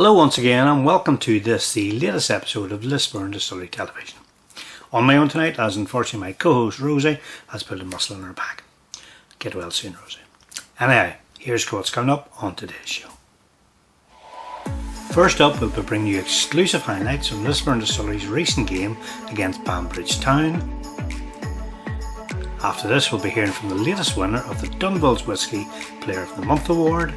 Hello once again and welcome to the latest episode of Lisburn Distillery Television. On my own tonight, as unfortunately my co-host Rosie has put a muscle in her back. Get well soon, Rosie. Anyhow, here's what's coming up on today's show. First up, we'll be bringing you exclusive highlights from Lisburn Distillery's recent game against Banbridge Town. After this, we'll be hearing from the latest winner of the Dunville's Whisky Player of the Month Award.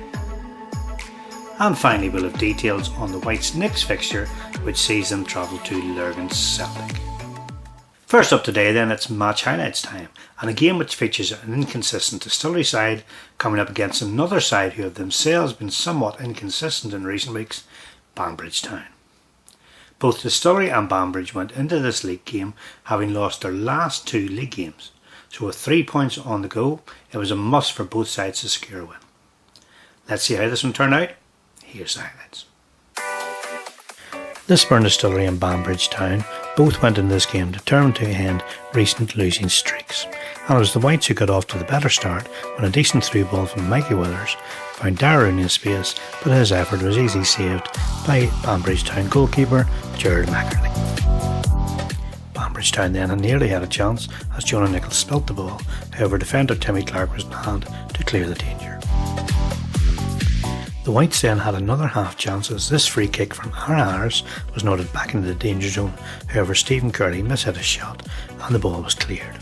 And finally, we'll have details on the Whites' next fixture, which sees them travel to Lurgan's Celtic. First up today then, it's match highlights time, and a game which features an inconsistent Distillery side coming up against another side who have themselves been somewhat inconsistent in recent weeks, Banbridge Town. Both Distillery and Banbridge went into this league game having lost their last two league games, so with 3 points on the go, it was a must for both sides to secure a win. Let's see how this one turned out. Here's the highlights. Lisburn Distillery and Banbridge Town both went in this game determined to end recent losing streaks, and it was the Whites who got off to the better start when a decent through ball from Mikey Withers found Darren in space, but his effort was easily saved by Banbridge Town goalkeeper Gerald Mackerley. Banbridge Town then nearly had a chance as Jonah Nicholl spilt the ball, however defender Timmy Clark was in hand to clear the danger. The Whites then had another half chance as this free kick from Aaron Harris was nodded back into the danger zone, however Stephen Curley mishit his shot and the ball was cleared.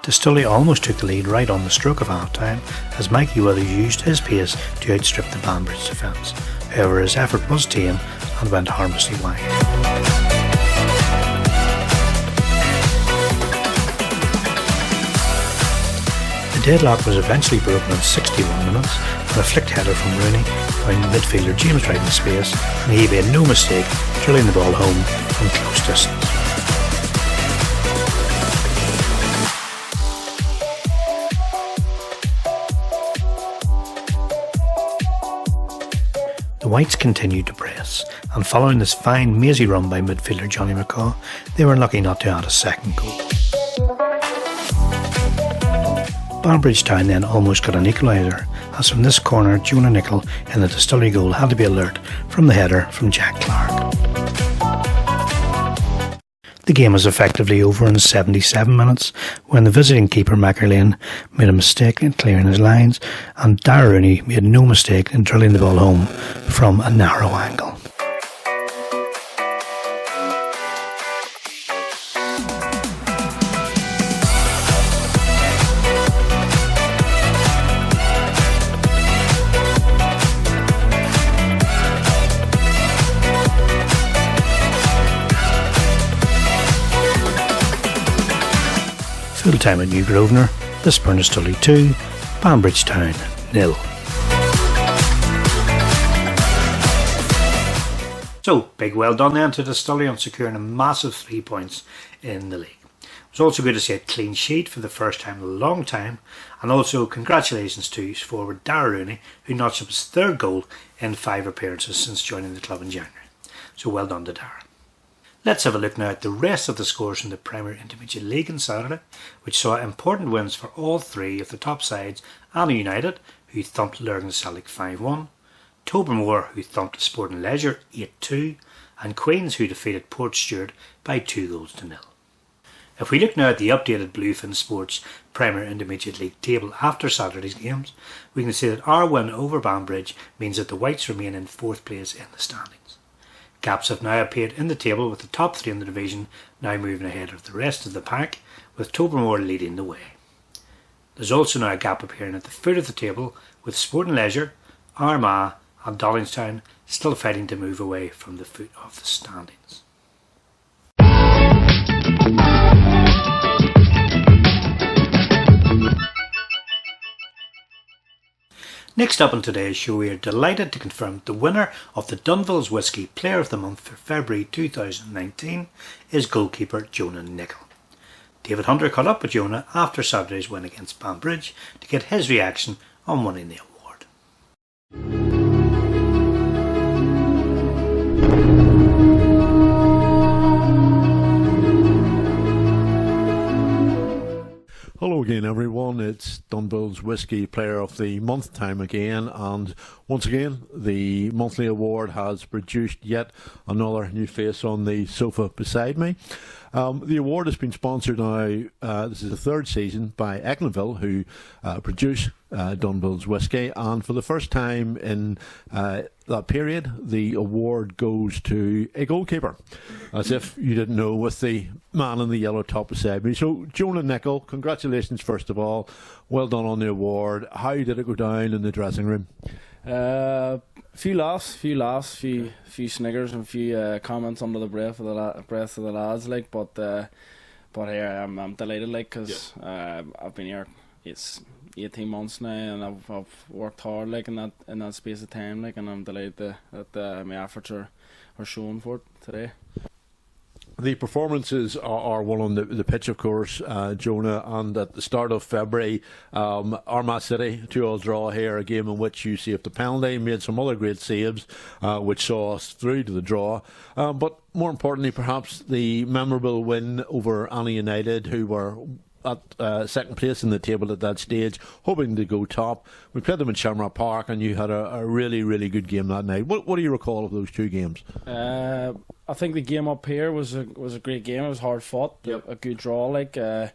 Distillery almost took the lead right on the stroke of half time as Mikey Withers used his pace to outstrip the Banbridge defence, however his effort was tame and went harmlessly wide. The deadlock was eventually broken in 61 minutes when a flicked header from Rooney found midfielder James Wright in space, and he made no mistake drilling the ball home from close distance. The Whites continued to press, and following this fine mazy run by midfielder Johnny McCaw, they were lucky not to add a second goal. Banbridge Town then almost got an equaliser, as from this corner Jonah Nicholl in the Distillery goal had to be alert from the header from Jack Clark. The game was effectively over in 77 minutes when the visiting keeper Mackerlane made a mistake in clearing his lines, and Darren Rooney made no mistake in drilling the ball home from a narrow angle. Full time at New Grosvenor, Lisburn Distillery 2, Banbridge Town 0. So, big well done then to Distillery on securing a massive 3 points in the league. It was also good to see a clean sheet for the first time in a long time, and also congratulations to forward Darren Rooney, who notched up his third goal in 5 appearances since joining the club in January. So well done to Darren. Let's have a look now at the rest of the scores from the Premier Intermediate League on Saturday, which saw important wins for all three of the top sides: Anna United, who thumped Lurgan's Celtic 5-1, Tobermoor, who thumped Sporting Leisure 8-2, and Queens, who defeated Portstewart by 2-0. If we look now at the updated Bluefin Sports Premier Intermediate League table after Saturday's games, we can see that our win over Banbridge means that the Whites remain in 4th place in the standings. Gaps have now appeared in the table, with the top 3 in the division now moving ahead of the rest of the pack, with Tobermoor leading the way. There's also now a gap appearing at the foot of the table, with Sporting Leisure, Armagh and Dollingstown still fighting to move away from the foot of the standings. Next up on today's show, we are delighted to confirm the winner of the Dunville's Whisky Player of the Month for February 2019 is goalkeeper Jonah Nicholl. David Hunter caught up with Jonah after Saturday's win against Banbridge to get his reaction on winning the award. Hello again, everyone. everyone. It's Dunville's Whisky Player of the Month time again, and once again the monthly award has produced yet another new face on the sofa beside me. The award has been sponsored now, this is the third season, by Ecklenville, who produce Dunville's whisky, and for the first time in that period, the award goes to a goalkeeper, as if you didn't know, with the man in the yellow top beside me. So, Jonah Nicholl, congratulations first of all. Well done on the award. How did it go down in the dressing room? A few laughs, few sniggers, and a few comments under the breath of the lads. Like, but here I'm delighted, like, because I've been here. It's 18 months now, and I've worked hard, like, in that space of time, like, and I'm delighted that my efforts are shown for it today. The performances are one on the pitch, of course, Jonah, and at the start of February, Armagh City, 2-2 draw here, a game in which you saved the penalty, made some other great saves, which saw us through to the draw. But more importantly, perhaps, the memorable win over Annie United, who were at second place in the table at that stage, hoping to go top. We played them in Shamrock Park, and you had a really, really good game that night. What do you recall of those two games? I think the game up here was a great game. It was hard fought, a good draw. Like, I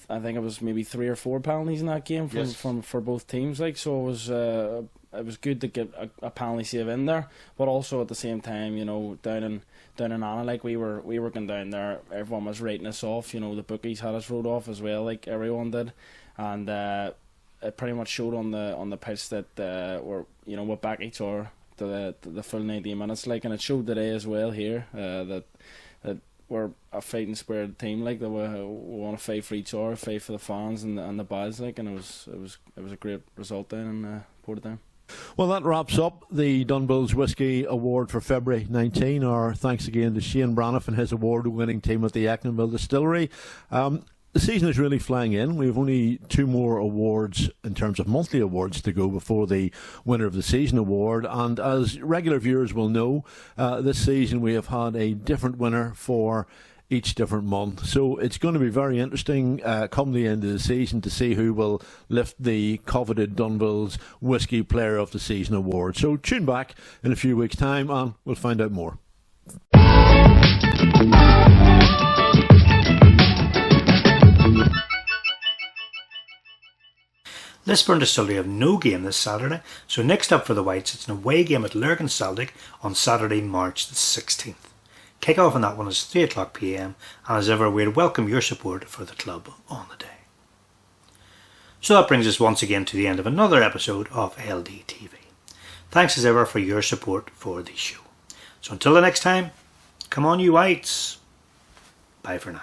think it was maybe 3 or 4 penalties in that game for both teams. Like, so it was good to get a penalty save in there, but also at the same time, you know, down in Anna, like, we were going down there, everyone was writing us off. You know, the bookies had us wrote off as well, like everyone did, and it pretty much showed on the pitch that we're back each other to the full 90 minutes, like, and it showed today as well here that we're a fighting spirited team, like, that we want to fight for each other, fight for the fans and the boys, like, and it was a great result down in Portadown. Well, that wraps up the Dunville's Whisky Award for February 19. Our thanks again to Shane Braniff and his award-winning team at the Banbridge Distillery. The season is really flying in. We have only 2 more awards in terms of monthly awards to go before the Winner of the Season award. And as regular viewers will know, this season we have had a different winner for each different month. So it's going to be very interesting come the end of the season to see who will lift the coveted Dunville's Whisky Player of the Season award. So tune back in a few weeks' time and we'll find out more. Lisburn Distillery have no game this Saturday, so next up for the Whites it's an away game at Lurgan Celtic on Saturday, March the 16th. Kick-off on that one is 3:00 PM, and as ever we'd welcome your support for the club on the day. So that brings us once again to the end of another episode of LDTV. Thanks as ever for your support for the show. So until the next time, come on you Whites. Bye for now.